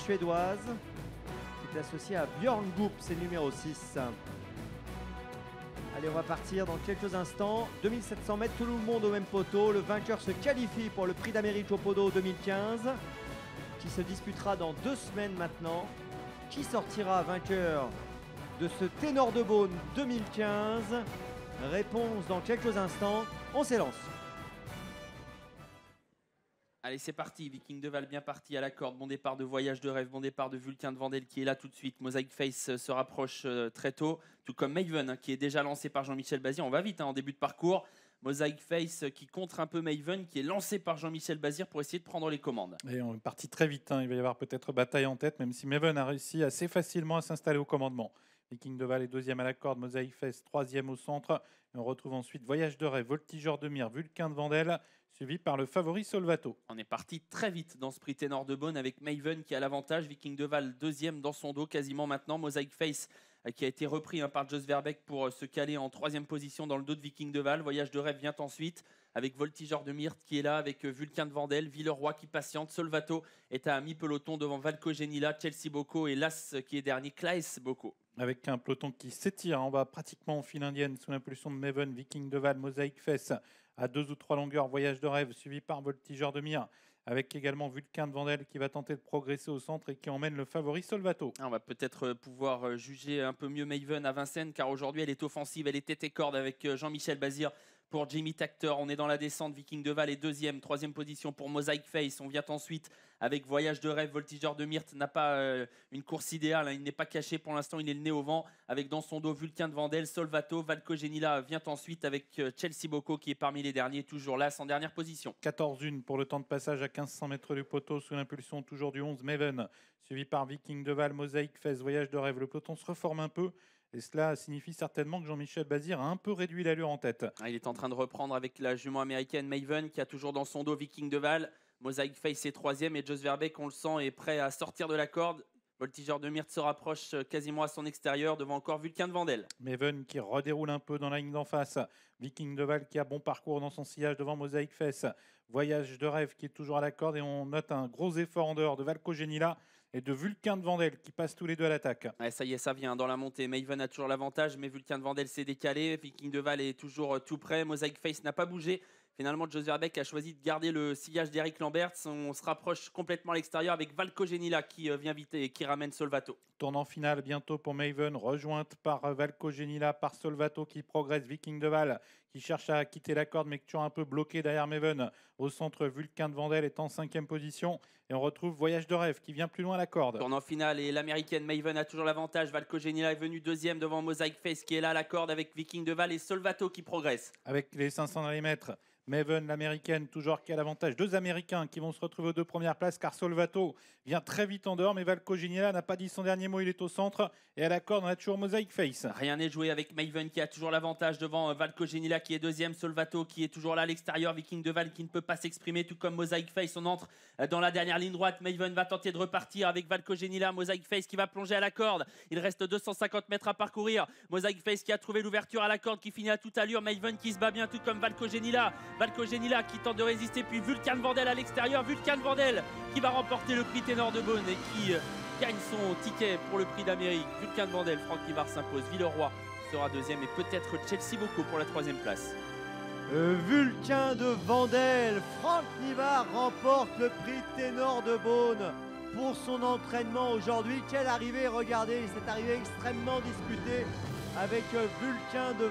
suédoise qui est associée à Björn Goop, c'est le numéro 6. Allez, on va partir dans quelques instants. 2700 mètres, tout le monde au même poteau. Le vainqueur se qualifie pour le Prix d'Amérique au Podo 2015 qui se disputera dans 2 semaines maintenant. Qui sortira vainqueur de ce Ténor de Beaune 2015? Réponse dans quelques instants. On s'élance. Allez, c'est parti. Viking de Val bien parti à la corde. Bon départ de Voyage de Rêve, bon départ de Vulcain de Vendel qui est là tout de suite. Mosaic Face se rapproche très tôt, tout comme Maven qui est déjà lancé par Jean-Michel Bazir. On va vite en début de parcours. Mosaic Face qui contre un peu Maven qui est lancé par Jean-Michel Bazir pour essayer de prendre les commandes. Et on est parti très vite. Il va y avoir peut-être bataille en tête, même si Maven a réussi assez facilement à s'installer au commandement. Viking de Val est deuxième à la corde, Mosaic Face troisième au centre. Et on retrouve ensuite Voyage de Rêve, Voltigeur de Mire, Vulcain de Vendel, suivi par le favori Solvato. On est parti très vite dans ce prix Ténor de Beaune avec Maven qui a l'avantage, Viking de Val deuxième dans son dos quasiment maintenant, Mosaic Face qui a été repris par Jos Verbeek pour se caler en troisième position dans le dos de Viking de Val. Voyage de Rêve vient ensuite avec Voltigeur de Myrte qui est là, avec Vulcain de Vendel, Villeroy qui patiente, Solvato est à mi-peloton devant Valco Genila, Chelsea Boko et l'As qui est dernier, Claes Boko. Avec un peloton qui s'étire, on va pratiquement en file indienne sous l'impulsion de Maven, Viking de Val, Mosaic Face à 2 ou 3 longueurs, Voyage de Rêve suivi par Voltigeur de Mire, avec également Vulcain de Vendel qui va tenter de progresser au centre et qui emmène le favori Solvato. On va peut-être pouvoir juger un peu mieux Maven à Vincennes car aujourd'hui elle est offensive, elle est tête et corde avec Jean-Michel Bazir pour Jimmy Tacteur. On est dans la descente, Viking de Val est deuxième, troisième position pour Mosaic Face. On vient ensuite avec Voyage de Rêve, Voltigeur de Myrte n'a pas une course idéale, il n'est pas caché pour l'instant, il est le nez au vent avec dans son dos Vulcain de Vendel, Solvato, Valco Genila vient ensuite avec Chelsea Boko qui est parmi les derniers, toujours là, en dernière position. 14-1 pour le temps de passage à 1500 mètres du poteau sous l'impulsion toujours du 11 Maven, suivi par Viking de Val, Mosaic Face, Voyage de Rêve. Le peloton se reforme un peu. Et cela signifie certainement que Jean-Michel Bazir a un peu réduit l'allure en tête. Il est en train de reprendre avec la jument américaine Maven qui a toujours dans son dos Viking de Val. Mosaic Face est troisième et Jos Verbeek, on le sent, est prêt à sortir de la corde. Voltigeur de Myrte se rapproche quasiment à son extérieur devant encore Vulcain de Vendel. Maven qui redéroule un peu dans la ligne d'en face. Viking de Val qui a bon parcours dans son sillage devant Mosaic Face. Voyage de Rêve qui est toujours à la corde et on note un gros effort en dehors de Valco Genila et de Vulcain de Vendel qui passent tous les deux à l'attaque. Ouais, ça y est, ça vient dans la montée. Maven a toujours l'avantage, mais Vulcain de Vendel s'est décalé. Viking de Val est toujours tout près. Mosaic Face n'a pas bougé. Finalement, Jos Verbeek a choisi de garder le sillage d'Eric Lamberts. On se rapproche complètement à l'extérieur avec Valco Genila qui vient vite et qui ramène Solvato. Tournant finale bientôt pour Maven, rejointe par Valco Genila, par Solvato qui progresse. Viking de Val qui cherche à quitter la corde mais qui est toujours un peu bloqué derrière Maven. Au centre, Vulcain de Vendel est en 5e position. Et on retrouve Voyage de Rêve qui vient plus loin à la corde. Tournant finale et l'américaine Maven a toujours l'avantage. Valco Genila est venu deuxième devant Mosaic Face qui est là à la corde avec Viking de Val et Solvato qui progresse. Avec les 500 dans les mètres, Maven, l'américaine, toujours qui a l'avantage. 2 Américains qui vont se retrouver aux 2 premières places car Solvato vient très vite en dehors. Mais Valco Genila n'a pas dit son dernier mot, il est au centre. Et à la corde, on a toujours Mosaic Face. Rien n'est joué avec Maven qui a toujours l'avantage devant Valco Genila qui est deuxième. Solvato qui est toujours là à l'extérieur. Viking de Val qui ne peut pas s'exprimer, tout comme Mosaic Face. On entre dans la dernière ligne droite. Maven va tenter de repartir avec Valco Genila. Mosaic Face qui va plonger à la corde. Il reste 250 mètres à parcourir. Mosaic Face qui a trouvé l'ouverture à la corde qui finit à toute allure. Maven qui se bat bien, tout comme Valco Genila. Valco Genila qui tente de résister, puis Vulcain de Vendel à l'extérieur. Vulcain de Vendel qui va remporter le prix Ténor de Beaune et qui gagne son ticket pour le prix d'Amérique. Vulcain de Vendel, Franck Livard s'impose. Villeroy sera deuxième et peut-être Chelsea Boko pour la troisième place. Vulcain de Vendel, Franck Livard remporte le prix Ténor de Beaune pour son entraînement aujourd'hui. Quelle arrivée, regardez, cette arrivée extrêmement disputée avec Vulcain de